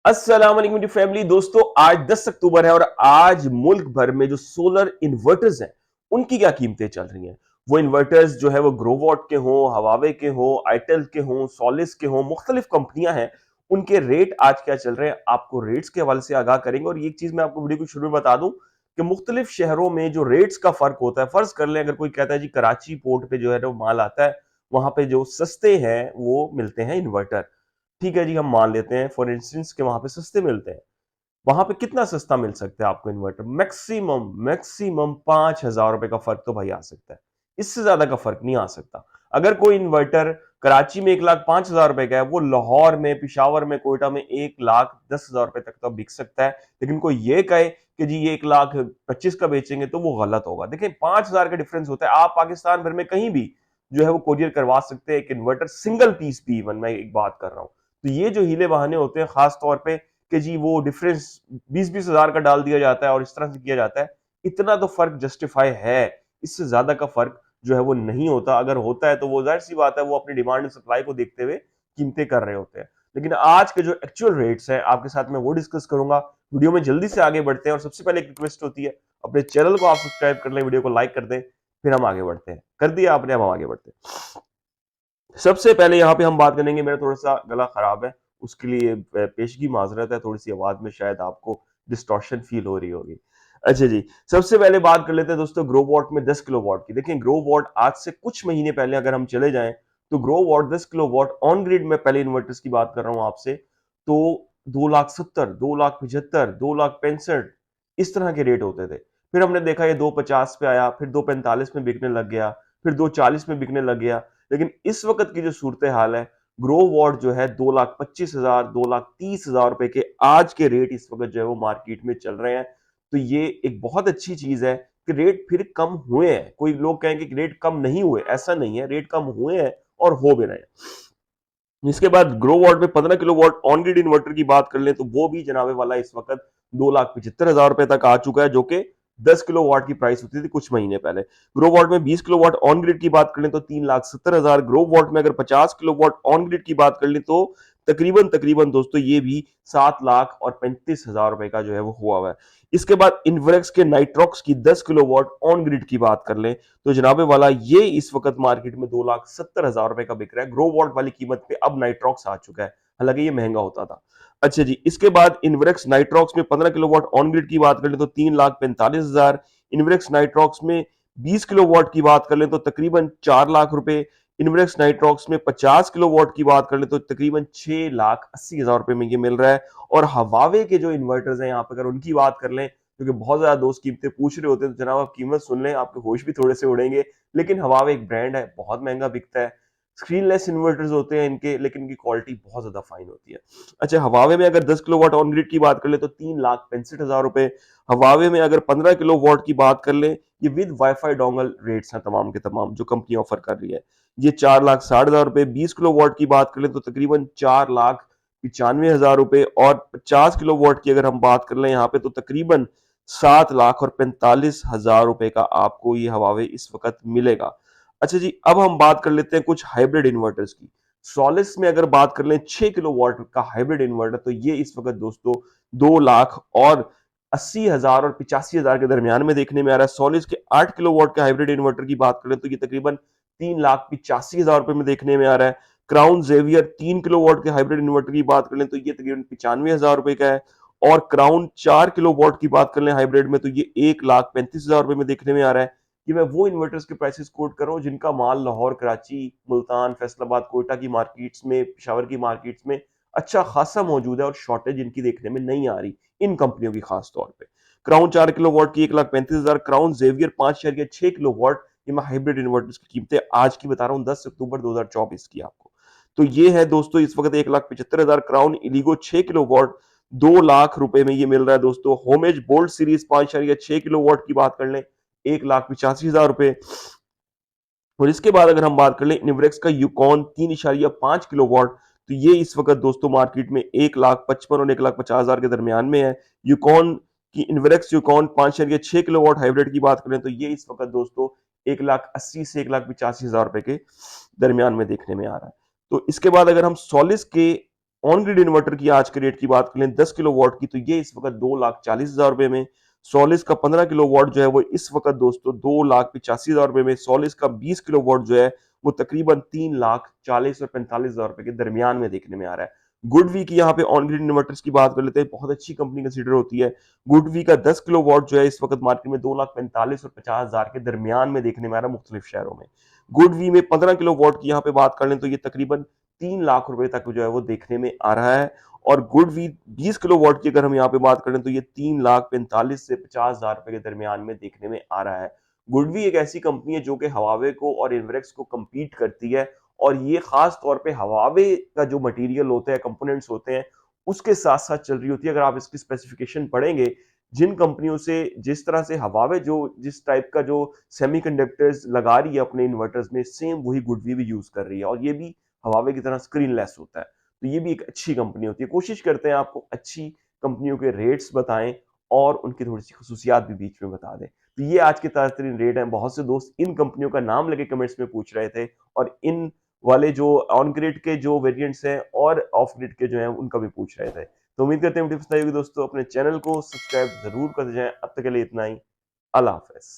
अस्सलाम वालेकुम मेरी फैमिली। दोस्तों आज 10 अक्टूबर है और आज मुल्क भर में जो सोलर इन्वर्टर्स हैं उनकी क्या कीमतें चल रही हैं। वो इन्वर्टर्स जो है वो ग्रोवॉट के हों, हवावे के हों, आईटेल के हों, सोलिस के हों, मुख्तलिफ कंपनियां हैं। उनके रेट आज क्या चल रहे हैं आपको रेट्स के हवाले से आगाह करेंगे। और एक चीज मैं आपको वीडियो को शुरू में बता दूं कि मुख्तलिफ शहरों में जो रेट्स का फर्क होता है, फर्ज कर लें अगर कोई कहता है जी कराची पोर्ट पे जो है वो माल आता है, वहां पे जो सस्ते हैं वो मिलते हैं इन्वर्टर। ठीक है जी, हम मान लेते हैं फॉर इंस्टेंस के वहां पे सस्ते मिलते हैं। वहां पे कितना सस्ता मिल सकता है आपको इन्वर्टर? मैक्सिमम मैक्सिमम 5,000 रुपए का फर्क तो भाई आ सकता है, इससे ज्यादा का फर्क नहीं आ सकता। अगर कोई इन्वर्टर कराची में 1,05,000 रुपए का है, वो लाहौर में, पिशावर में, कोयटा में 1,10,000 रुपए तक तो बिक सकता है। लेकिन कोई ये कहे कि जी ये 1,25,000 का बेचेंगे तो वो गलत होगा। देखिए 5,000 का डिफरेंस होता है। आप पाकिस्तान भर में कहीं भी जो है वो कोरियर करवा सकते हैं एक इन्वर्टर, सिंगल पीस भी। इवन मैं एक बात कर रहा हूं, तो ये जो हीले बहाने होते हैं खास तौर पे कि जी वो डिफरेंस 20-20 हजार का डाल दिया जाता है और इस तरह से किया जाता है, इतना तो फर्क जस्टिफाई है। इससे ज्यादा का फर्क जो है वो नहीं होता। अगर होता है तो वो जाहिर सी बात है वो अपनी डिमांड एंड सप्लाई को देखते हुए कीमतें कर रहे होते हैं। लेकिन आज के जो एक्चुअल रेट्स हैं आपके साथ मैं वो डिस्कस करूंगा। वीडियो में जल्दी से आगे बढ़ते हैं और सबसे पहले एक रिक्वेस्ट होती है, अपने चैनल को आप सब्सक्राइब कर लें, वीडियो को लाइक कर दें, फिर हम आगे बढ़ते हैं। कर दिया आपने, अब हम आगे बढ़ते हैं। सबसे पहले यहाँ पे हम बात करेंगे, मेरा थोड़ा सा गला खराब है, उसके लिए पेशगी माजरत है, थोड़ी सी आवाज में शायद आपको डिस्टॉर्शन फील हो रही होगी। अच्छा जी, सबसे पहले बात कर लेते हैं दोस्तों ग्रो वॉट में 10 किलो वॉट की। देखिए ग्रो वॉट आज से कुछ महीने पहले अगर हम चले जाएं तो grow what 10 kilo watt on grid में, पहले इन्वर्टर्स की बात कर रहा हूं आपसे, तो 2,70,000, 2,75,000, 2,65,000 इस तरह के रेट होते थे। फिर हमने देखा ये 2,50 पे आया, फिर 2,45 में बिकने लग गया, फिर 2,40 में बिकने लग गया। लेकिन इस वक्त की जो सूरत हाल है, ग्रो वॉट जो है 2,25,000, 2,30,000 रुपए के आज के रेट इस वक्त जो है वो मार्केट में चल रहे हैं। तो ये एक बहुत अच्छी चीज है कि रेट फिर कम हुए हैं। कोई लोग कहेंगे कि रेट कम नहीं हुए, ऐसा नहीं है, रेट कम हुए हैं और हो भी रहे हैं। इसके बाद ग्रो वॉट में 15 kilo watt on grid inverter की बात कर लें तो वो भी जनाबे वाला इस वक्त 2,75,000 रुपए तक आ चुका है, जो कि 10 किलो वॉट की प्राइस होती थी कुछ महीने पहले। ग्रो वॉट में 20 किलो वॉट ऑन ग्रिड की बात करें तो 3,70,000। ग्रो वॉट में अगर 50 किलो वॉट ऑन ग्रिड की बात कर लें तो तकरीबन तकरीबन दोस्तों ये भी 7,35,000 रुपए का जो है वो हुआ है। इसके बाद इन्वर्क्स के नाइट्रॉक्स की 10 किलो वॉट ऑन ग्रिड की बात कर लें तो जनाबे वाला ये इस वक्त मार्केट में 2,70,000 रुपए का बिक रहा है। ग्रो वॉट वाली कीमत पे अब नाइट्रॉक्स आ चुका है, हालांकि ये महंगा होता था। अच्छा जी, इसके बाद इन्वर्क्स नाइट्रॉक्स में 15 किलो वॉट ऑन ग्रिड की बात कर ले तो 3,45,000। इन्वर्क्स नाइट्रॉक्स में 20 किलो वॉट की बात कर ले तो तकरीबन 4 लाख रुपए। इन्वर्क्स नाइट्रॉक्स में 50 किलो वॉट की बात कर ले तो तकरीबन 6,80,000 रुपए में ये मिल रहा है। और हवावे के जो इन्वर्टर्स हैं यहाँ पे अगर उनकी बात कर लें, क्योंकि बहुत ज्यादा दोस्त कीमतें पूछ रहे होते हैं, तो जनाब आप कीमत सुन लें, आपके होश भी थोड़े से उड़ेंगे। लेकिन हवावे एक ब्रांड है, बहुत महंगा बिकता है। स्क्रीनलेस इन्वर्टर्स होते हैं इनके, लेकिन इनकी क्वालिटी बहुत ज्यादा फाइन होती है। अच्छा, हवावे में अगर 10 किलो वॉट ऑन ग्रिड की बात कर ले तो 3,65,000 रुपए। हवावे में अगर 15 किलो वॉट की बात कर ले, ये विद वाईफाई डोंगल रेट्स हैं तमाम के तमाम जो कंपनी ऑफर कर रही है, ये 4,60,000 रुपए। 20 किलो वॉट की बात कर ले तो तकरीबन 4,95,000 रुपए। और 50 किलो वॉट की अगर हम बात कर लें यहाँ पे तो तकरीबन 7,45,000 रुपए का आपको ये हवावे इस वक्त मिलेगा। अच्छा जी, अब हम बात कर लेते हैं कुछ हाइब्रिड इन्वर्टर्स की। सोलिस में अगर बात कर लें 6 किलो वॉट का हाइब्रिड इन्वर्टर, तो ये इस वक्त दोस्तों 2,80,000 और 85,000 के दरमियान में देखने में आ रहा है। सोलिस के 8 किलो वॉट के हाइब्रिड इन्वर्टर की बात करें तो ये तकरीबन 3,85,000 रुपए में देखने में आ रहा है। क्राउन जेवियर 3 किलो वॉट के हाइब्रिड इन्वर्टर की बात कर लें तो ये तकरीबन 95,000 रुपए का है। और क्राउन 4 किलो वॉट की बात कर लें हाइब्रिड में तो ये 1,35,000 रुपए में देखने में आ रहा है। कि मैं वो इन्वर्टर्स के प्राइसेस कोट कर रहा हूँ जिनका माल लाहौर, कराची, मुल्तान, फैसलाबाद, कोयटा की मार्केट्स में, पिशावर की मार्केट्स में अच्छा खासा मौजूद है और शॉर्टेज इनकी देखने में नहीं आ रही इन कंपनियों की खास तौर पे। क्राउन 4 किलो वॉट की 1,35,000। क्राउन जेवियर 5.6 किलो वॉट, ये मैं हाइब्रिड इन्वर्टर्स की कीमतें आज की बता रहा हूँ 10 अक्टूबर 2024 की आपको। तो ये है दोस्तों इस वक्त 1,75,000। क्राउन इलिगो 6 किलो वॉट 2 लाख रुपए में ये मिल रहा है दोस्तों। Homage bolt series 5.6 kilo watt की बात कर लें 1,85,000 रुपए। और इसके बाद अगर हम बात कर लें इन्वर्क्स का यूकॉन 3.5 किलो वॉट, तो ये इस वक्त दोस्तों मार्केट में 1,55,000 और 1,50,000 के दरमियान में है। यूकॉन की इन्वर्क्स यूकॉन 5.6 किलो वॉट हाइब्रिड की बात करें तो ये इस वक्त दोस्तों 1,80,000 से 1,85,000 रुपए के दरमियान में देखने में आ रहा है। तो इसके बाद अगर हम सोलिस के ऑन ग्रिड इन्वर्टर की आज के रेट की बात करें 10 किलोवाट की, तो ये इस वक्त 2,40,000 रुपए में। सोलिस का 15 किलोवाट जो है वो इस वक्त दोस्तों 2,85,000 रुपए में। सोलिस का 20 किलोवाट जो है वो तकरीबन 3,40,000 और 45,000 रुपए के दरमियान में देखने में आ रहा है। गुडवी की यहाँ पे ऑन ग्रिड इन्वर्टर्स की बात कर लेते हैं, बहुत अच्छी कंपनी कंसिडर होती है। गुडवी का 10 किलोवाट जो है इस वक्त मार्केट में 2,45,000 और 50,000 के दरमियान में देखने में आ रहा है मुख्तलिफ शहरों में। गुडवी में 15 किलोवाट की यहाँ पे बात कर लें तो ये तकरीबन 3 लाख रुपए तक जो है वो देखने में आ रहा है। और गुडवी 20 किलोवाट की अगर हम यहाँ पे बात करें तो ये 3,45,000 से 50,000 रुपए के दरमियान में देखने में आ रहा है। गुडवी एक ऐसी कंपनी है जो कि हवावे को और इन्वेक्स को compete करती है, और ये खास तौर पे हवावे का जो मटेरियल होता है, कंपोनेंट्स होते हैं, उसके साथ साथ चल रही होती है। अगर आप इसकी स्पेसिफिकेशन पढ़ेंगे, जिन कंपनियों से जिस तरह से हवावे जो जिस टाइप का जो सेमीकंडक्टर्स लगा रही है अपने इन्वर्टर्स में, सेम वही गुडवी भी यूज कर रही है, और ये भी हवावे की तरह स्क्रीनलेस होता है। तो ये भी एक अच्छी कंपनी होती है। कोशिश करते हैं आपको अच्छी कंपनियों के रेट्स बताएं और उनकी थोड़ी सी खसूसियात भी बीच में बता दें। तो ये आज के ताज़ा तरीन रेट हैं। बहुत से दोस्त इन कंपनियों का नाम लेके कमेंट्स में पूछ रहे थे, और इन वाले जो ऑन ग्रिड के जो वेरिएंट्स हैं और ऑफ ग्रिड के जो हैं उनका भी पूछ रहे थे। तो उम्मीद करते हैं टिप्स होगी दोस्तों। अपने चैनल को सब्सक्राइब जरूर कर जाएं। अब तक के लिए इतना ही। अल्लाह हाफ़िज़।